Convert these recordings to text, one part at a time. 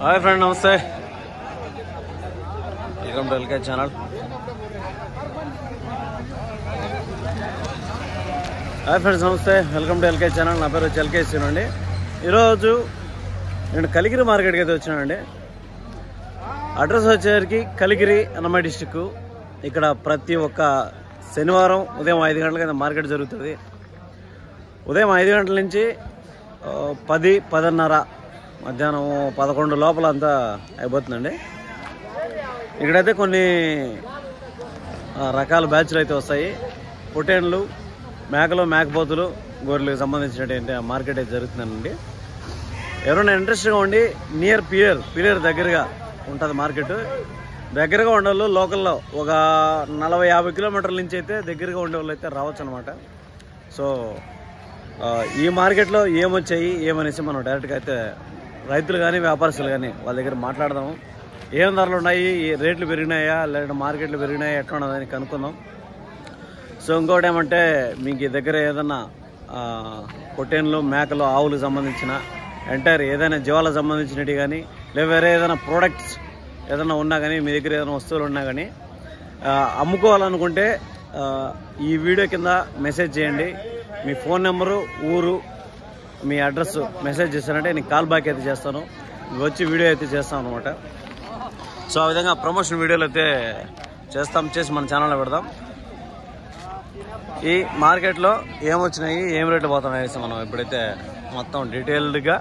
Hi friend, నమస్తే. Welcome to LK channel. Hi friends, నమస్తే. Welcome to LK channel. నా పేరు వచ్చి ఎల్కే అండి. ఈరోజు నేను కలిగిరి మార్కెట్కి అయితే వచ్చినానండి. అడ్రస్ వచ్చేసరికి కలిగిరి అన్నమయ్య డిస్టిక్. ఇక్కడ ప్రతి ఒక్క శనివారం ఉదయం 5 గంటలకి మార్కెట్ జరుగుతుంది. ఉదయం 5 గంటల నుంచి 10, 10:30 మధ్యాహ్నం 11 లోపల అంతా అయిపోతుందండి. ఇక్కడైతే కొన్ని రకాల బ్యాచ్లు అయితే వస్తాయి. పొటేన్లు, మేకలు, మేకపోతులు, గొర్రెలకు సంబంధించినటువంటి మార్కెట్ అయితే జరుగుతుందండి. ఎవరైనా ఇంట్రెస్ట్గా ఉండి నియర్ పీరియర్ దగ్గరగా ఉంటుంది మార్కెట్. దగ్గరగా ఉండేవాళ్ళు లోకల్లో ఒక 40-50 కిలోమీటర్ల నుంచి అయితే దగ్గరగా ఉండేవాళ్ళు అయితే రావచ్చు అనమాట. సో ఈ మార్కెట్లో ఏమొచ్చాయి ఏమనేసి మనం డైరెక్ట్గా అయితే రైతులు కానీ వ్యాపారస్తులు కానీ వాళ్ళ దగ్గర మాట్లాడదాము. ఏం ధరలు ఉన్నాయి, రేట్లు పెరిగినాయా లేదంటే మార్కెట్లు పెరిగినాయా, ఎట్లా ఉన్నదని కనుక్కుందాం. సో ఇంకోటి ఏమంటే మీకు ఈ దగ్గర ఏదన్నా పొట్టేన్లు, మేకలు, ఆవులకు సంబంధించిన ఎంటైర్ ఏదైనా జీవాలకు సంబంధించినవి కానీ లేదా వేరే ఏదైనా ప్రోడక్ట్స్ ఏదైనా ఉన్నా కానీ మీ దగ్గర ఏదైనా వస్తువులు ఉన్నా కానీ అమ్ముకోవాలనుకుంటే ఈ వీడియో కింద మెసేజ్ చేయండి. మీ ఫోన్ నెంబరు, ఊరు, మీ అడ్రస్ మెసేజ్ చేస్తానంటే నేను కాల్ బ్యాక్ అయితే చేస్తాను, వచ్చి వీడియో అయితే చేస్తాను అనమాట. సో ఆ విధంగా ప్రమోషన్ వీడియోలు అయితే చేసి మన ఛానల్లో పెడదాం. ఈ మార్కెట్లో ఏమొచ్చినాయి, ఏం రేట్లు పోతున్నాయి మనం ఇప్పుడైతే మొత్తం డీటెయిల్డ్గా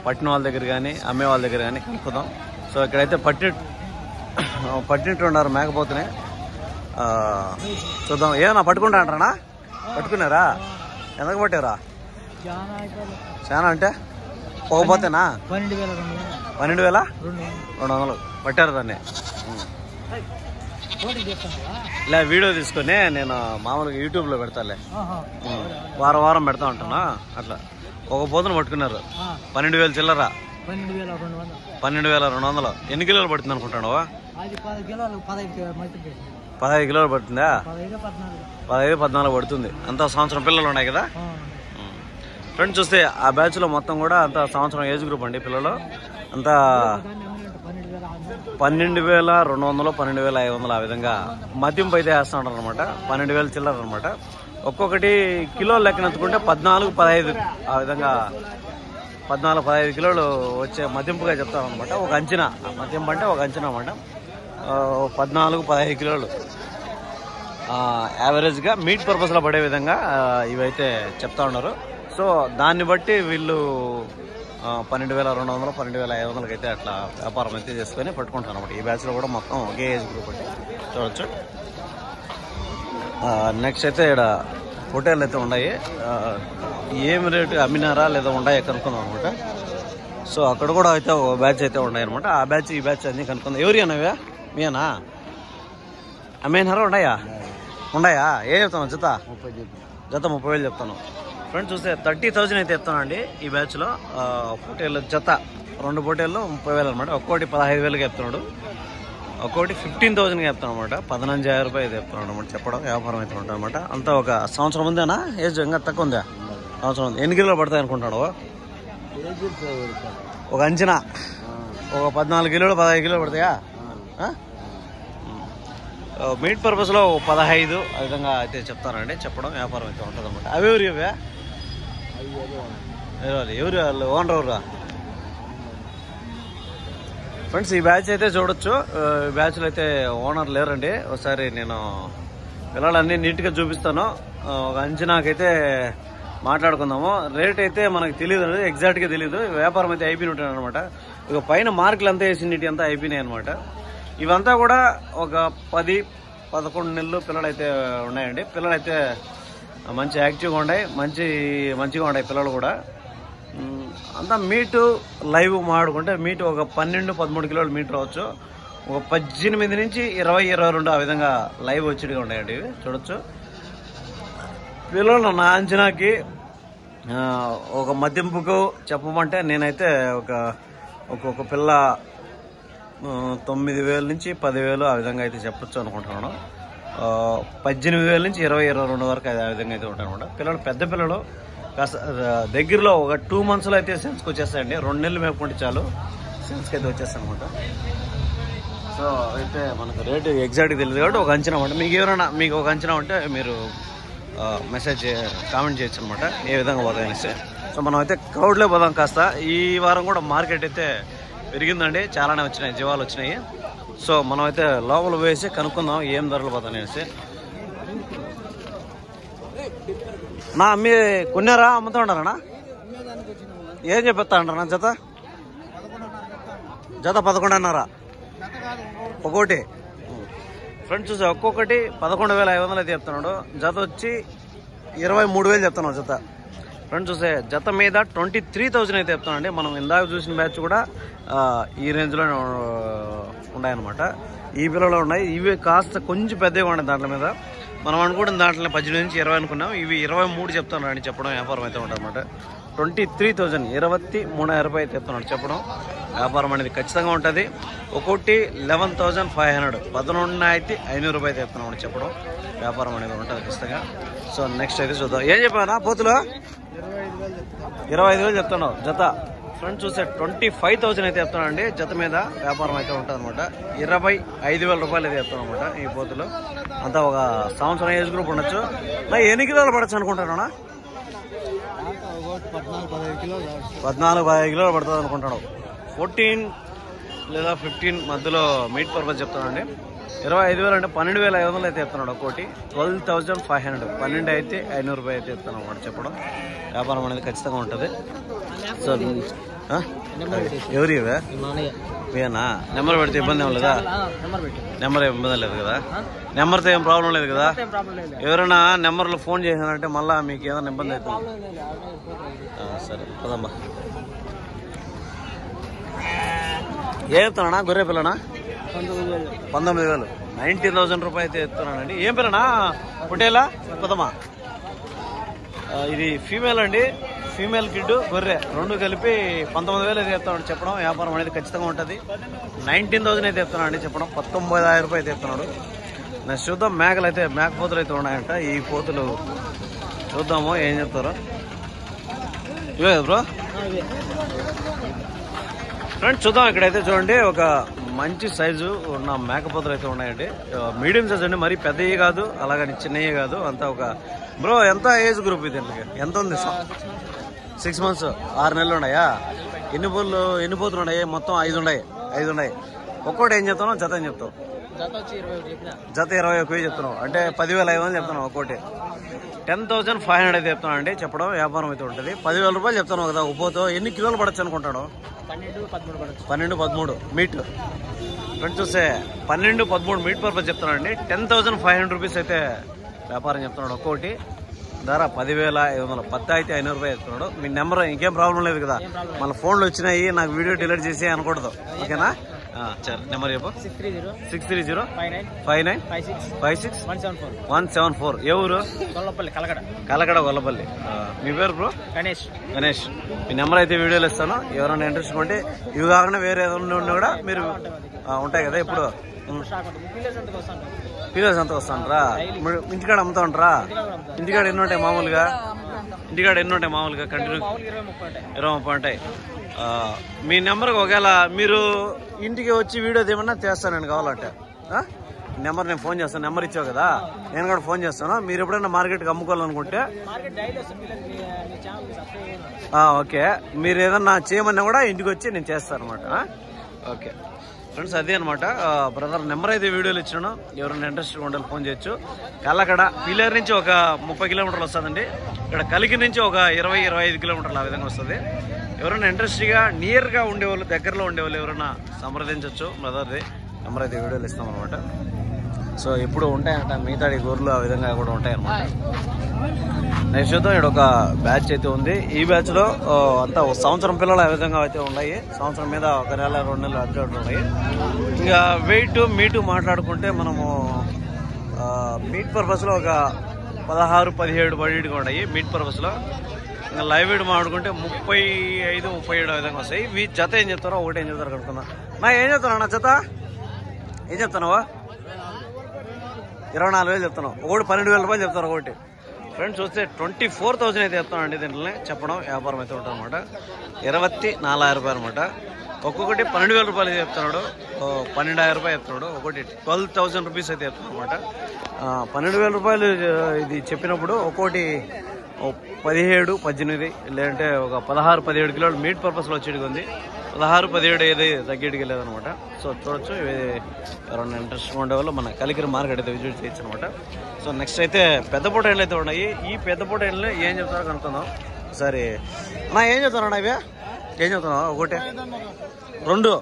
పట్టిన వాళ్ళ దగ్గర కానీ అమ్మే వాళ్ళ దగ్గర కానీ కనుక్కుందాం. సో ఇక్కడైతే పట్టినట్టు ఉన్నారు మేకపోతేనే. చూద్దాం. ఏమన్నా పట్టుకుంటా అంటారా? పట్టుకున్నారా? ఎందుకు పట్టారా? చాలా అంటే పోకపోతేనా? 12,200 పట్టారు దాన్ని. లే వీడియో తీసుకొని నేను మామూలుగా యూట్యూబ్లో పెడతాలే, వారం పెడతా ఉంటానా. అట్లా ఒక పోతును పట్టుకున్నారు 12,000 చిల్లర. 12,200. ఎన్ని కిలోలు పడుతుంది అనుకుంటాను? 15 కిలోలు పడుతుందా? 15-14 పడుతుంది. అంతా సంవత్సరం పిల్లలు ఉన్నాయి కదా ఫ్రెండ్స్. చూస్తే ఆ బ్యాచ్ లో మొత్తం కూడా అంత సంవత్సరం ఏజ్ గ్రూప్ అండి పిల్లలు. అంతా 12,200, 12,500 ఆ విధంగా మద్యంపు అయితే వేస్తూ ఉంటారు అనమాట. 12,000 చిల్లర అనమాట. ఒక్కొక్కటి కిలో లెక్కనెత్తుకుంటే 14-15 ఆ విధంగా 14-15 కిలోలు వచ్చే మద్యంపుగా చెప్తాం అనమాట. ఒక అంచనా మద్యంపు అంటే ఒక అంచనా అనమాట. 14-15 కిలోలు యావరేజ్గా మీట్ పర్పస్లో పడే విధంగా ఇవైతే చెప్తా ఉన్నారు. సో దాన్ని బట్టి వీళ్ళు 12,200, 12,500 అయితే అట్లా వ్యాపారం అయితే చేసుకొని పట్టుకుంటారు అనమాట. ఈ బ్యాచ్లో కూడా మొత్తం ఒకే ఏజ్ గ్రూప్ అంటే చూడవచ్చు. నెక్స్ట్ అయితే ఇక్కడ హోటల్ అయితే ఉన్నాయి. ఏమి రేటు అమ్మినారా లేదా ఉన్నాయా కనుక్కుందాం అనమాట. సో అక్కడ కూడా అయితే ఒక బ్యాచ్ అయితే ఉన్నాయి అనమాట. ఆ బ్యాచ్ ఈ బ్యాచ్ అన్ని కనుక్కుందాం. ఎవరి అన్నవా? మీనా అమ్మేనారా? ఉన్నాయా? ఏ చెప్తాను? జత 30,000 చెప్తాను. ఫ్రెండ్స్ చూస్తే 30,000 అయితే చెప్తాను అండి ఈ బ్యాచ్లో. పొటేళ్ళు జత 2 పొటేళ్ళు 30,000 అనమాట. ఒక్కోటి 15,000కి చెప్తున్నాడు, ఒక్కోటి 15,000కి చెప్తాను అనమాట. 15,000 రూపాయలు చెప్తున్నాడు అనమాట. చెప్పడం వ్యాపారం అయితే ఉంటుంది అనమాట. అంతా ఒక సంవత్సరం ఉందేనా? ఏజ్ ఇంకా తక్కువ ఉందా? సంవత్సరం ఉంది. ఎన్ని కిలోలు పడతాయి అనుకుంటాడు? ఒక అంచనా ఒక 14 కిలోలు 15 కిలోలు పడతాయా? మీట్ పర్పస్లో 15 ఆ విధంగా అయితే చెప్తానండి. చెప్పడం వ్యాపారం అయితే ఉంటుంది అనమాట. అవి ఎవరు ఎవరు వాళ్ళు ఓనర్ ఎవరు? ఫ్రెండ్స్ ఈ బ్యాచ్ అయితే చూడొచ్చు. ఈ బ్యాచ్లో అయితే ఓనర్ లేరండి. ఒకసారి నేను పిల్లలన్నీ నీట్గా చూపిస్తాను. ఒక అంచనాకైతే మాట్లాడుకుందాము. రేట్ అయితే మనకు తెలియదు, ఎగ్జాక్ట్గా తెలియదు. వ్యాపారం అయితే అయిపోయి ఉంటాయి అనమాట. ఇక పైన మార్కులు అంతా వేసి అంతా అయిపోయినాయి అనమాట. ఇవంతా కూడా ఒక 10-11 నెలలు పిల్లలు అయితే ఉన్నాయండి. పిల్లలు అయితే మంచి యాక్టివ్గా ఉన్నాయి, మంచిగా ఉన్నాయి పిల్లలు కూడా. అంతా మీటు లైవ్ మాడుకుంటే మీటు ఒక 12-13 కిలోలు మీట్ రావచ్చు. ఒక 18 నుంచి 20-22 ఆ విధంగా లైవ్ వచ్చేటిగా ఉన్నాయండి. ఇవి చూడొచ్చు. పిల్లలు నా అంచనాకి ఒక మద్యంపుకు చెప్పమంటే నేనైతే ఒక్కొక్క పిల్ల 9,000 నుంచి 10,000 ఆ విధంగా అయితే చెప్పొచ్చు అనుకుంటున్నాను. 18,000 నుంచి 20-22 వరకు ఆ విధంగా అయితే ఉంటాయి అనమాట. పిల్లలు పెద్ద పిల్లలు కాస్త దగ్గరలో ఒక 2 మంత్స్లో అయితే సెన్స్కి వచ్చేస్తాయండి. 2 నెలలు మేపుకుంటే చాలు సేల్స్కి అయితే వచ్చేస్తాను అనమాట. సో అయితే మనకు రేటు ఎగ్జాక్ట్గా తెలియదు కాబట్టి ఒక అంచనా అనమాట. మీకు ఎవరైనా మీకు ఒక అంచనా ఉంటే మీరు మెసేజ్ కామెంట్ చేయొచ్చు అనమాట ఏ విధంగా పోతాయి అనేసి. సో మనం అయితే క్రౌడ్లో పోదాం కాస్త. ఈ వారం కూడా మార్కెట్ అయితే పెరిగిందండి, చాలానే వచ్చినాయి, జీవాలు వచ్చినాయి. సో మనం అయితే లోపల వేసి కనుక్కుందాం ఏం ధరలు పోతాయి అనేసి. నా మీ కొన్నారా అమ్ముతా ఉన్నారన్నా? ఏం చెప్పేస్తా అంటారా జత? జత 11.5 ఒకటి. ఫ్రెండ్స్ చూసా ఒక్కొక్కటి 11,500 అయితే చెప్తున్నాడు. జత వచ్చి 23,000 చెప్తున్నాడు జత. ఫ్రెండ్స్ చూసే జత మీద 23,000 అయితే చెప్తానండి. మనం ఇందాక చూసిన బ్యాచ్ కూడా ఈ రేంజ్లోనే ఉన్నాయన్నమాట. ఈ పిల్లలు ఉన్నాయి. ఇవి కాస్త కొంచెం పెద్దగా ఉన్నాయి దాంట్లో మీద. మనం అనుకుంటున్న దాంట్లో 18 నుంచి 20 అనుకున్నాం. ఇవి 23 చెప్తాను అని చెప్పడం వ్యాపారం అయితే ఉంటుంది అనమాట. 23,000 23,000 రూపాయలు అయితే చెప్తున్నాడు చెప్పడం. వ్యాపారం అనేది ఖచ్చితంగా ఉంటుంది. ఒక్కొక్కటి 11,500 11,500 రూపాయలు చెప్తున్నాం చెప్పడం. వ్యాపారం అనేది ఉంటుంది ఖచ్చితంగా. సో నెక్స్ట్ అయితే చూద్దాం. ఏం చెప్పానా పోతులు? 25,000 చెప్తున్నావు జత. ఫ్రెండ్స్ చూసే 25,000 అయితే చెప్తున్నాను అండి జత మీద. వ్యాపారం అయితే ఉంటుంది అనమాట. 25,000 రూపాయలు అయితే చెప్తాను అనమాట ఈ పోతులు. అంతా ఒక సంవత్సరం ఏజ్ గ్రూప్ ఉండొచ్చు. నా ఎన్ని కిలోలు పడచ్చు అనుకుంటాను? 14-15 కిలోలు పడుతుంది అనుకుంటాడు. 14 లేదా 15 మధ్యలో మీట్ పర్పస్ చెప్తానండి. 25,000 అంటే 12,500 అయితే చెప్తున్నాడు ఒక్కోటి. 12,500 12 అయితే 500 రూపాయలు అయితే చెప్తాను అనమాట చెప్పడం. వ్యాపారం అనేది ఖచ్చితంగా ఉంటుంది. సో ఎవరి ఇవేనా? నెంబర్ పెడితే ఇబ్బంది ఏం లేదా? నెంబర్ ఏం ఇబ్బంది లేదు కదా? నెంబర్తో ఏం ప్రాబ్లం లేదు కదా? ఎవరైనా నెంబర్లో ఫోన్ చేశానంటే మళ్ళీ మీకు ఏదైనా ఇబ్బంది అవుతుంది. సరే పదమ్మా. ఏం చెప్తానా గొర్రె పిల్లనా? 19,000 19,000 రూపాయలు అయితే చెప్తున్నానండి. ఏం పిల్లనా? పుట్టేలా పదమ్మా. ఇది ఫీమేల్ అండి. ఫీమేల్ కిడ్ గొర్రె రెండు కలిపి 19,000 అయితే చెప్తాడు చెప్పడం. వ్యాపారం అనేది ఖచ్చితంగా ఉంటుంది. 19,000 అయితే చెప్తున్నాడు అండి చెప్పడం. 19,000 రూపాయలు అయితే చెప్తున్నాడు. నెక్స్ట్ చూద్దాం. మేకలు అయితే మేక పోతులు అయితే ఉన్నాయంట. ఈ పోతులు చూద్దాము ఏం చెప్తారు. ఇవే బ్రో ఫ్రెండ్స్ చూద్దాం. ఇక్కడైతే చూడండి ఒక మంచి సైజు ఉన్న మేకపోతులు అయితే ఉన్నాయండి. మీడియం సైజ్ అండి, మరీ పెద్దవి కాదు అలాగని చిన్నవి కాదు. అంతా ఒక బ్రో ఎంత ఏజ్ గ్రూప్ ఇది? ఎంత ఉంది? 6 months 6 నెలలు ఉన్నాయా? ఎన్ని పోతులు ఉన్నాయి? మొత్తం 5 ఉన్నాయి. ఒక్కోటి ఏం చెప్తాను? జత ఏం చెప్తావు? జత 21,000 చెప్తున్నావు అంటే 10,500 చెప్తున్నావు ఒక్కోటి. 10,500 అయితే చెప్తున్నాను అండి చెప్పడం. వ్యాపారం అయితే ఉంటుంది. 10,000 రూపాయలు చెప్తాను కదా ఉపోతో. ఎన్ని కిలోలు పడచ్చు అనుకుంటాడు? 12-13 మీట్. ఫ్రెండ్స్ చూస్తే 12-13 మీట్ పర్పస్ చెప్తున్నానండి. 10,500 రూపీస్ అయితే వ్యాపారం చెప్తున్నాడు ఒక్కోటి. ధర 10,500 10 అయితే 500 రూపాయలు చెప్తున్నాడు. మీ నెంబర్ ఇంకేం ప్రాబ్లం లేదు కదా? మన ఫోన్లు వచ్చినాయి నాకు వీడియో డిలీట్ చేసి అనకూడదు ఓకేనా? సరే నెంబర్ చెప్పు. 630-5956-174. ఏ ఊరు? కలకడ గొల్లపల్లి. మీ పేరు బ్రో? గణేష్. మీ నెంబర్ అయితే వీడియోలో ఇస్తాను. ఎవరైనా ఇంట్రెస్ట్ ఉంటే ఇవి కాకుండా వేరే ఏదైనా ఉన్నా కూడా మీరు ఉంటాయి కదా ఇప్పుడు పీరియడ్స్ అంతా వస్తాంటారా? ఇంటికాడ అమ్ముతా ఉంటారా? ఇంటికాడ ఎన్ని ఉంటాయి మామూలుగా? కంటిన్యూ 20-30 ఉంటాయి. మీ నెంబర్కి ఒకవేళ మీరు ఇంటికి వచ్చి వీడియో ఏమన్నా చేస్తాను నేను కావాలంటే నెంబర్ నేను ఫోన్ చేస్తాను. నెంబర్ ఇచ్చావు కదా, నేను కూడా ఫోన్ చేస్తాను. మీరు ఎప్పుడైనా మార్కెట్కి అమ్ముకోవాలనుకుంటే ఓకే, మీరు ఏదన్నా చేయమన్నా కూడా ఇంటికి వచ్చి నేను చేస్తాను అనమాట. ఓకే ఫ్రెండ్స్ అదే అనమాట. బ్రదర్ నెంబర్ అయితే వీడియోలు ఇచ్చాను. ఎవరైనా ఇంట్రెస్ట్గా ఉండాలి ఫోన్ చేయొచ్చు. కల్లకడ పిల్లర్ నుంచి ఒక 30 కిలోమీటర్లు వస్తుందండి. ఇక్కడ కలికి నుంచి ఒక 20-25 కిలోమీటర్లు ఆ విధంగా వస్తుంది. ఎవరైనా ఇంట్రెస్ట్గా నియర్గా ఉండేవాళ్ళు, దగ్గరలో ఉండేవాళ్ళు ఎవరైనా సంప్రదించవచ్చు. బ్రదర్ది నెంబర్ అయితే వీడియోలు ఇస్తాం అనమాట. సో ఇప్పుడు ఉంటాయంట మిగతాడి గోర్లు ఆ విధంగా కూడా ఉంటాయన్నమాట. నెక్స్ట్ చూద్దాం. ఇక్కడ ఒక బ్యాచ్ అయితే ఉంది. ఈ బ్యాచ్ లో అంతా సంవత్సరం పిల్లలు ఆ విధంగా అయితే ఉన్నాయి. సంవత్సరం మీద 1 నెల 2 నెలలు అట్లా ఉన్నాయి. ఇంకా వెయిట్ మీటు మాట్లాడుకుంటే మనము మీట్ పర్పస్ లో ఒక 16-17 బడిగా ఉన్నాయి మీట్ పర్పస్ లో. ఇంకా లైవ్ వెయిట్ మాట్లాడుకుంటే 35-37 విధంగా వస్తాయి. ఈ జత ఏం చెప్తారో ఒకటి ఏం చెప్తారో కనుక్కున్నా. నా ఏం చెప్తాను నా జత ఏం చెప్తానవా? 24,000 చెప్తున్నావు. ఒకటి 12,000 రూపాయలు చెప్తారు ఒకటి. ఫ్రెండ్స్ చూస్తే 24,000 అయితే చెప్తానండి దీంట్లోనే చెప్పడం. వ్యాపారం అయితే ఉంటుంది అనమాట. 24,000 రూపాయలు అనమాట. ఒక్కొక్కటి 12,000 రూపాయలు చెప్తున్నాడు, 12,000 రూపాయలు చెప్తున్నాడు. ఒకటి 12,000 రూపీస్ అయితే చెప్తున్నాడు అనమాట. 12,000 రూపాయలు ఇది చెప్పినప్పుడు ఒక్కోటి 17, 18 లేదంటే ఒక 16, 17 కిలోలు మీట్ పర్పస్లో వచ్చేటికి ఉంది. 16, 17 ఏది తగ్గేటికి లేదనమాట. సో చూడొచ్చు. ఇవి ఎవరైనా ఇంట్రెస్ట్గా ఉండే వాళ్ళు మన కలికిరి మార్కెట్ అయితే విజిట్ చేయొచ్చు అనమాట. సో నెక్స్ట్ అయితే పెద్ద పూట ఎండ్లు అయితే ఉన్నాయి. ఈ పెద్ద పూట ఎండ్లు ఏం చెప్తారో కనుక్కుందాం ఒకసారి. అన్నా ఏం చెప్తాను ఇవే? ఏం చెప్తున్నావు? ఒకటి 2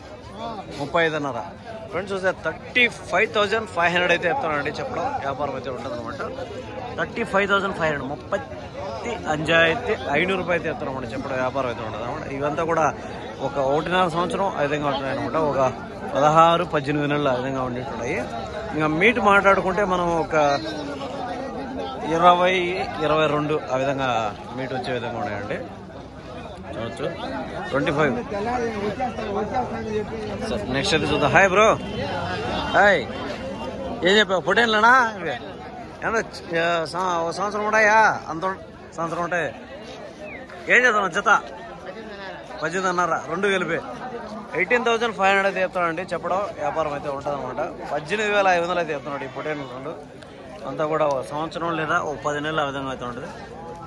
35,500. ఫ్రెండ్స్ చూస్తే 35,500 అయితే చెప్తానండి. చెప్పడం వ్యాపారం అయితే ఉంటుంది అనమాట. 35,500 35 అయితే 500 రూపాయలు అయితే చెప్తారన్నమాట. చెప్పడం వ్యాపారం అయితే ఉంటుంది అనమాట. ఇవంతా కూడా ఒక 1.5 సంవత్సరం ఆ విధంగా ఉంటున్నాయి అనమాట. ఒక 16, 18 నెలలు ఆ విధంగా ఉండేట్టున్నాయి. ఇంకా మీట్ మాట్లాడుకుంటే మనం ఒక 20, 22 ఆ విధంగా మీట్ వచ్చే విధంగా ఉన్నాయండి. చూడొచ్చు 25. నెక్స్ట్ అయితే చూద్దాం. Hi bro, hi. ఏం చెప్పావు? పొటేన్లేనా ఇవి? ఏమన్నా ఒక సంవత్సరం ఉంటాయా? అంత సంవత్సరం ఉంటాయి. ఏం చేద్దాం? జత 18,500 2 కలిపి 18,500 అయితే చెప్తానండి. చెప్పడం వ్యాపారం అయితే ఉంటుంది అనమాట. 18,500 అయితే చెప్తున్నాడు ఈ పొటేన్లు 2. అంతా కూడా ఒక సంవత్సరం లేదా ఒక 10 నెలలు ఆ విధంగా అయితే ఉంటుంది.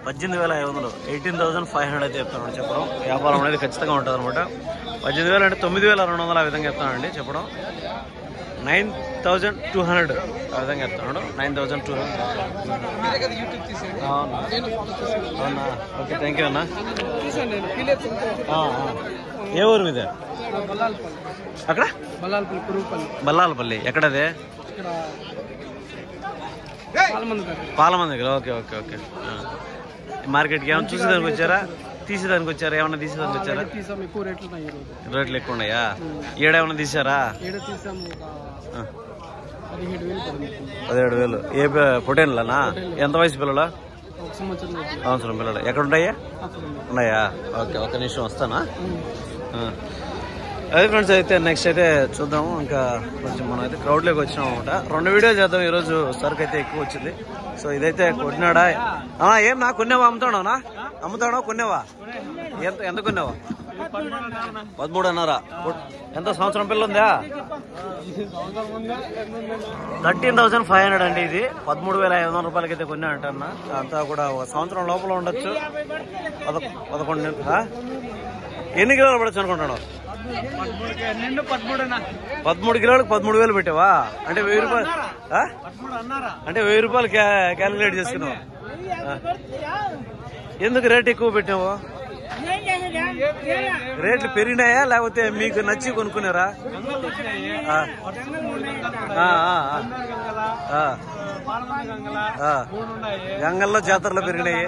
18,500 18,500 అయితే చెప్తున్నాడు. చెప్పడం వ్యాపారం అనేది ఖచ్చితంగా ఉంటుంది అనమాట. 18,000 అంటే 9,200 ఆ విధంగా చెప్తానండి. చెప్పడం 9,200 ఆ విధంగా చెప్తున్నాడు. 9,200. అవునా? ఓకే, థ్యాంక్ యూ అన్న. ఏ ఊరు మీద? అక్కడ బల్లాలపల్లి. ఎక్కడదే? పాలమంది దగ్గర. Okay okay okay. మార్కెట్కి ఏమైనా చూసేదానికి వచ్చారా? తీసేదానికి వచ్చారా? ఏమన్నా తీసేదానికి వచ్చారా? రేట్లు ఎక్కువ ఉన్నాయా? ఏడేమన్నా తీసారా? 17,000. ఏ పొటేన్లనా? ఎంత వయసు పిల్లలు? సంవత్సరం పిల్లలు. ఎక్కడ ఉంటాయా? ఉన్నాయా? ఓకే, ఒక నిమిషం వస్తానా. అదే ఫ్రెండ్స్, అయితే నెక్స్ట్ అయితే చూద్దాము. ఇంకా కొంచెం మనం అయితే క్రౌడ్లోకి వచ్చినాం అనమాట. 2 వీడియోలు చేద్దాం. ఈరోజు సరుకు అయితే ఎక్కువ వచ్చింది. సో ఇదైతే కొట్టినాడా? ఏం నా కొన్నావా? అమ్ముతాడా? అమ్ముతాడా? కొన్నావా? ఎంత కొన్నావా? 13,500. ఎంత సంవత్సరం పిల్ల ఉందా? 13,500 అండి. ఇది 13,500 రూపాయలకి అయితే కొన్నా అంటన్న. అంతా కూడా ఒక సంవత్సరం లోపల ఉండొచ్చు. 11 ఎన్ని కిలోలు పడచ్చు అనుకుంటాడు? 13 కిలోలకు 13,000 పెట్టావా? అంటే 1,000 రూపాయలు. అంటే 1,000 రూపాయలు క్యాలిక్యులేట్ చేసుకున్నావు. ఎందుకు రేట్ ఎక్కువ పెట్టావు? రేట్లు పెరిగినాయా లేకపోతే మీకు నచ్చి కొనుక్కున్నారా? గంగల్లో జాతరలో పెరిగినాయి.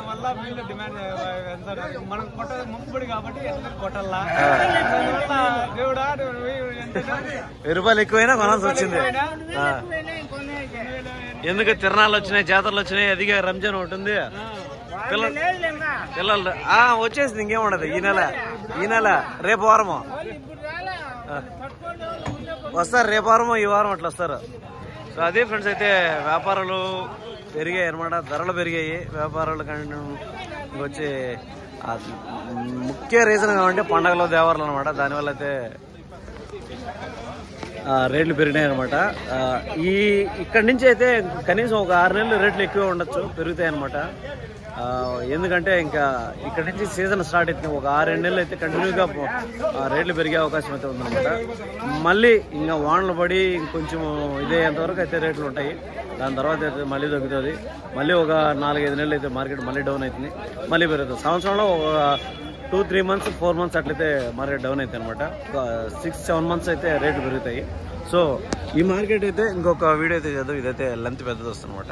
1,000 రూపాయలు ఎక్కువైనా కొనాల్సి వచ్చింది. ఎందుకు? తిరణాలు వచ్చినాయి, జాతరలు వచ్చినాయి. అదిగా రంజాన్ ఒకటి ఉంది. పిల్లలు వచ్చేసింది. ఇంకేముండదు. ఈ నెల రేపు వారము వస్తారు. రేపు వారము ఈ వారం అట్లా వస్తారు. సో అదే ఫ్రెండ్స్, అయితే వ్యాపారాలు పెరిగాయి అనమాట. ధరలు పెరిగాయి వ్యాపారాలు. వచ్చి ముఖ్య రీజన్ కావంటే పండగలో దేవారాలు అనమాట. దానివల్ల అయితే రేట్లు పెరిగినాయి అనమాట. ఇక్కడి నుంచి అయితే కనీసం ఒక 6 నెలలు రేట్లు ఎక్కువ ఉండొచ్చు, పెరుగుతాయి అనమాట. ఎందుకంటే ఇంకా ఇక్కడ నుంచి సీజన్ స్టార్ట్ అవుతుంది. ఒక 6-7 నెలలు అయితే కంటిన్యూగా రేట్లు పెరిగే అవకాశం అయితే ఉందన్నమాట. మళ్ళీ ఇంకా వానలు పడి ఇంకొంచెం ఇదేంతవరకు అయితే రేట్లు ఉంటాయి. దాని తర్వాత అయితే మళ్ళీ తగ్గుతుంది. మళ్ళీ ఒక 4-5 నెలలు అయితే మార్కెట్ మళ్ళీ డౌన్ అవుతుంది, మళ్ళీ పెరుగుతుంది. సంవత్సరంలో ఒక 2-3 మంత్స్ 4 మంత్స్ అట్లయితే మార్కెట్ డౌన్ అవుతుంది అనమాట. 6-7 మంత్స్ అయితే రేట్లు పెరుగుతాయి. సో ఈ మార్కెట్ అయితే ఇంకొక వీడియో అయితే చేద్దాం. ఇదైతే లెంత్ పెద్దది వస్తుంది అనమాట.